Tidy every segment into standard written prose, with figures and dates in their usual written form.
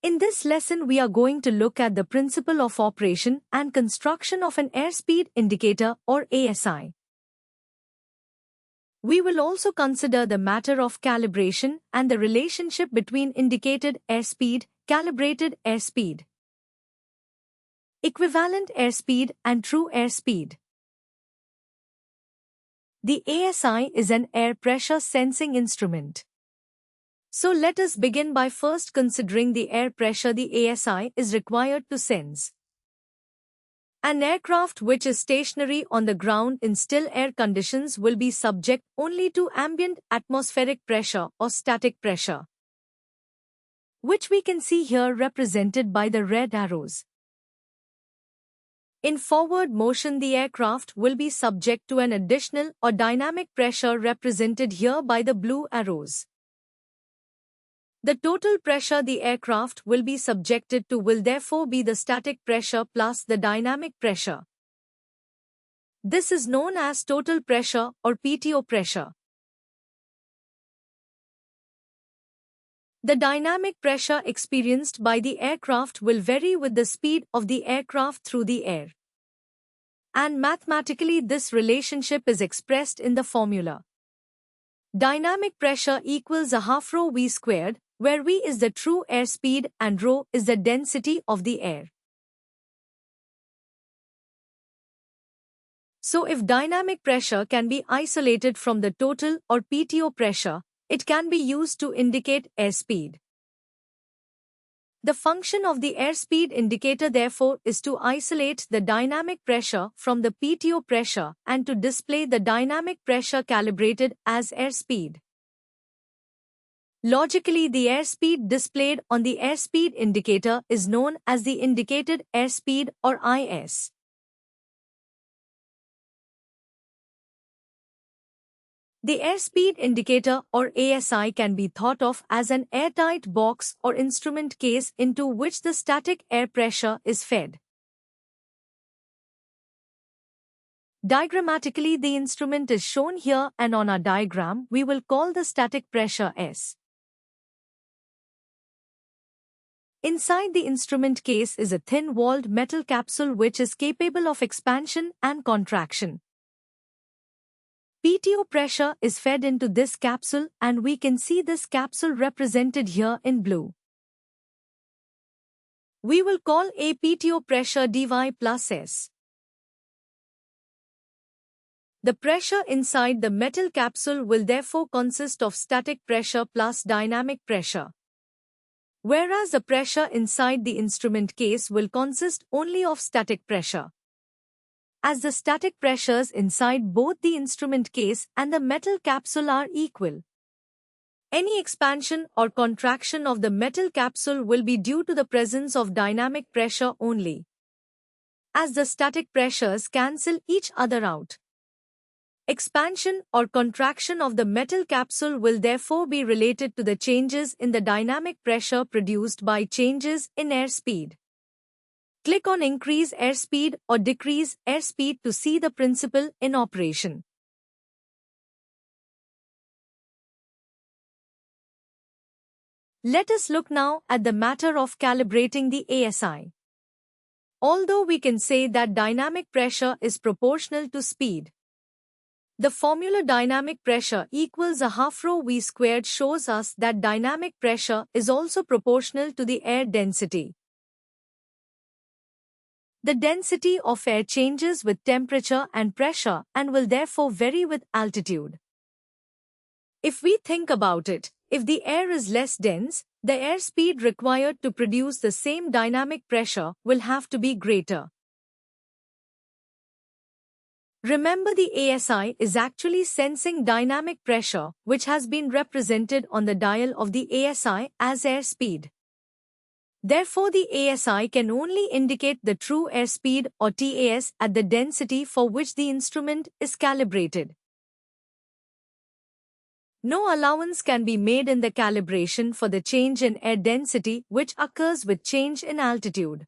In this lesson, we are going to look at the principle of operation and construction of an airspeed indicator or ASI. We will also consider the matter of calibration and the relationship between indicated airspeed, calibrated airspeed, equivalent airspeed, and true airspeed. The ASI is an air pressure sensing instrument. So let us begin by first considering the air pressure the ASI is required to sense. An aircraft which is stationary on the ground in still air conditions will be subject only to ambient atmospheric pressure or static pressure, which we can see here represented by the red arrows. In forward motion, the aircraft will be subject to an additional or dynamic pressure represented here by the blue arrows. The total pressure the aircraft will be subjected to will therefore be the static pressure plus the dynamic pressure. This is known as total pressure or PTO pressure. The dynamic pressure experienced by the aircraft will vary with the speed of the aircraft through the air. And mathematically, this relationship is expressed in the formula. Dynamic pressure equals a half rho V squared, where V is the true airspeed and rho is the density of the air. So if dynamic pressure can be isolated from the total or PTO pressure, it can be used to indicate airspeed. The function of the airspeed indicator therefore is to isolate the dynamic pressure from the PTO pressure and to display the dynamic pressure calibrated as airspeed. Logically, the airspeed displayed on the airspeed indicator is known as the indicated airspeed or IS. The airspeed indicator or ASI can be thought of as an airtight box or instrument case into which the static air pressure is fed. Diagrammatically, the instrument is shown here, and on our diagram we will call the static pressure S. Inside the instrument case is a thin-walled metal capsule which is capable of expansion and contraction. PTO pressure is fed into this capsule, and we can see this capsule represented here in blue. We will call a PTO pressure dy plus S. The pressure inside the metal capsule will therefore consist of static pressure plus dynamic pressure, whereas the pressure inside the instrument case will consist only of static pressure. As the static pressures inside both the instrument case and the metal capsule are equal, any expansion or contraction of the metal capsule will be due to the presence of dynamic pressure only, as the static pressures cancel each other out. Expansion or contraction of the metal capsule will therefore be related to the changes in the dynamic pressure produced by changes in airspeed. Click on Increase Airspeed or Decrease Airspeed to see the principle in operation. Let us look now at the matter of calibrating the ASI. Although we can say that dynamic pressure is proportional to speed, the formula dynamic pressure equals a half rho V squared shows us that dynamic pressure is also proportional to the air density. The density of air changes with temperature and pressure and will therefore vary with altitude. If we think about it, if the air is less dense, the airspeed required to produce the same dynamic pressure will have to be greater. Remember, the ASI is actually sensing dynamic pressure, which has been represented on the dial of the ASI as airspeed. Therefore, the ASI can only indicate the true airspeed or TAS at the density for which the instrument is calibrated. No allowance can be made in the calibration for the change in air density which occurs with change in altitude.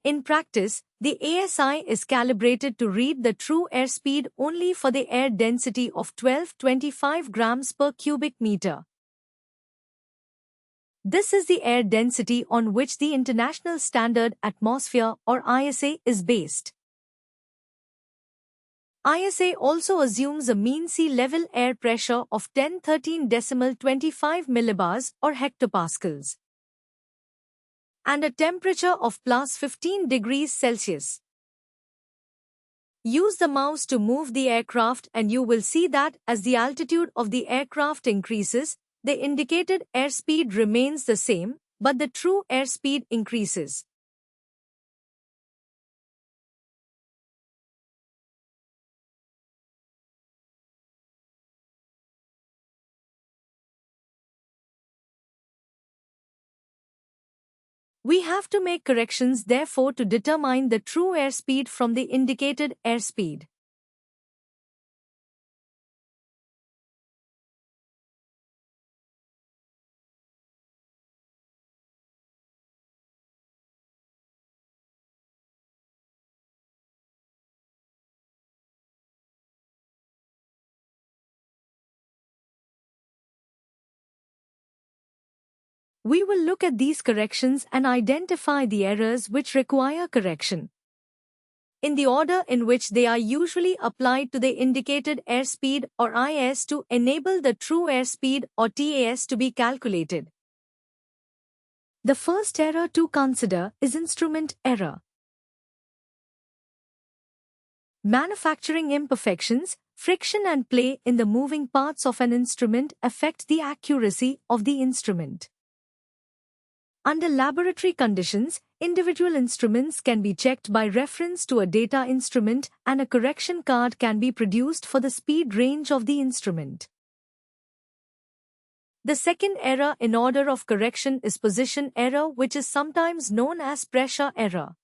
In practice, the ASI is calibrated to read the true airspeed only for the air density of 1225 grams per cubic meter. This is the air density on which the International Standard Atmosphere or ISA is based. ISA also assumes a mean sea level air pressure of 1013.25 millibars or hectopascals and a temperature of plus 15 degrees Celsius. Use the mouse to move the aircraft and you will see that as the altitude of the aircraft increases, the indicated airspeed remains the same, but the true airspeed increases. We have to make corrections therefore to determine the true airspeed from the indicated airspeed. We will look at these corrections and identify the errors which require correction in the order in which they are usually applied to the indicated airspeed or IS to enable the true airspeed or TAS to be calculated. The first error to consider is instrument error. Manufacturing imperfections, friction and play in the moving parts of an instrument affect the accuracy of the instrument. Under laboratory conditions, individual instruments can be checked by reference to a data instrument and a correction card can be produced for the speed range of the instrument. The second error in order of correction is position error, which is sometimes known as pressure error.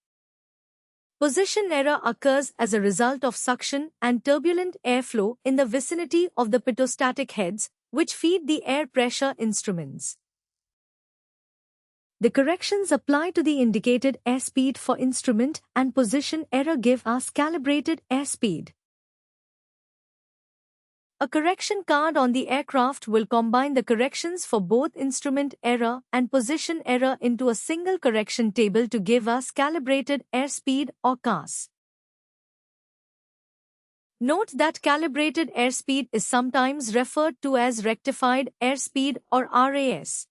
Position error occurs as a result of suction and turbulent airflow in the vicinity of the pitot heads, which feed the air pressure instruments. The corrections applied to the indicated airspeed for instrument and position error give us calibrated airspeed. A correction card on the aircraft will combine the corrections for both instrument error and position error into a single correction table to give us calibrated airspeed or CAS. Note that calibrated airspeed is sometimes referred to as rectified airspeed or RAS.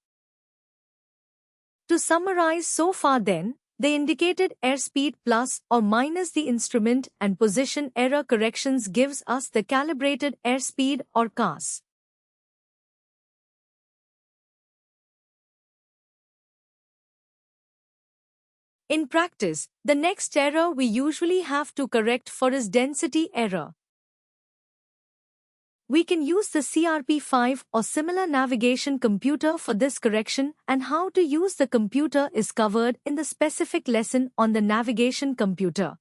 To summarize so far then, the indicated airspeed plus or minus the instrument and position error corrections gives us the calibrated airspeed or CAS. In practice, the next error we usually have to correct for is density error. We can use the CRP5 or similar navigation computer for this correction, and how to use the computer is covered in the specific lesson on the navigation computer.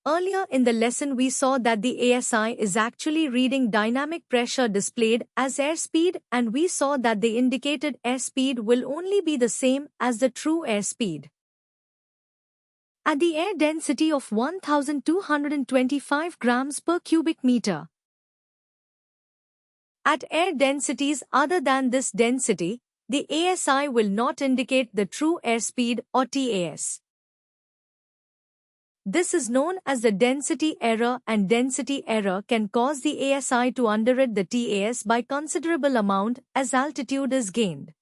Earlier in the lesson we saw that the ASI is actually reading dynamic pressure displayed as airspeed, and we saw that the indicated airspeed will only be the same as the true airspeed. At the air density of 1225 grams per cubic meter. At air densities other than this density, the ASI will not indicate the true airspeed or TAS. This is known as the density error, and density error can cause the ASI to underrate the TAS by considerable amount as altitude is gained.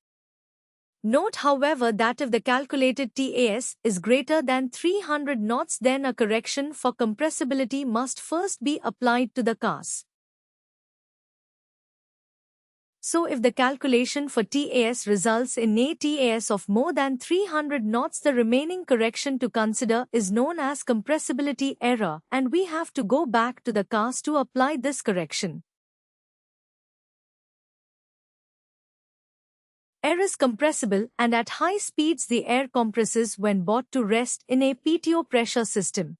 Note however that if the calculated TAS is greater than 300 knots, then a correction for compressibility must first be applied to the CAS. So if the calculation for TAS results in a TAS of more than 300 knots, the remaining correction to consider is known as compressibility error, and we have to go back to the CAS to apply this correction. Air is compressible, and at high speeds the air compresses when brought to rest in a PTO pressure system.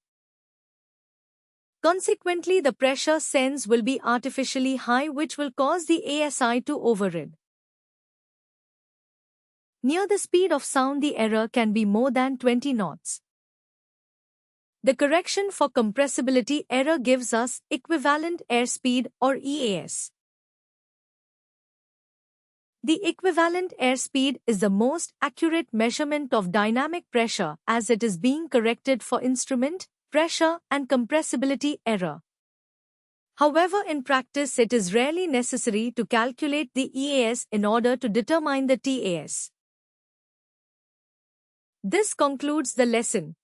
Consequently, the pressure sense will be artificially high, which will cause the ASI to override. Near the speed of sound, the error can be more than 20 knots. The correction for compressibility error gives us equivalent airspeed or EAS. The equivalent airspeed is the most accurate measurement of dynamic pressure as it is being corrected for instrument, pressure, and compressibility error. However, in practice it is rarely necessary to calculate the EAS in order to determine the TAS. This concludes the lesson.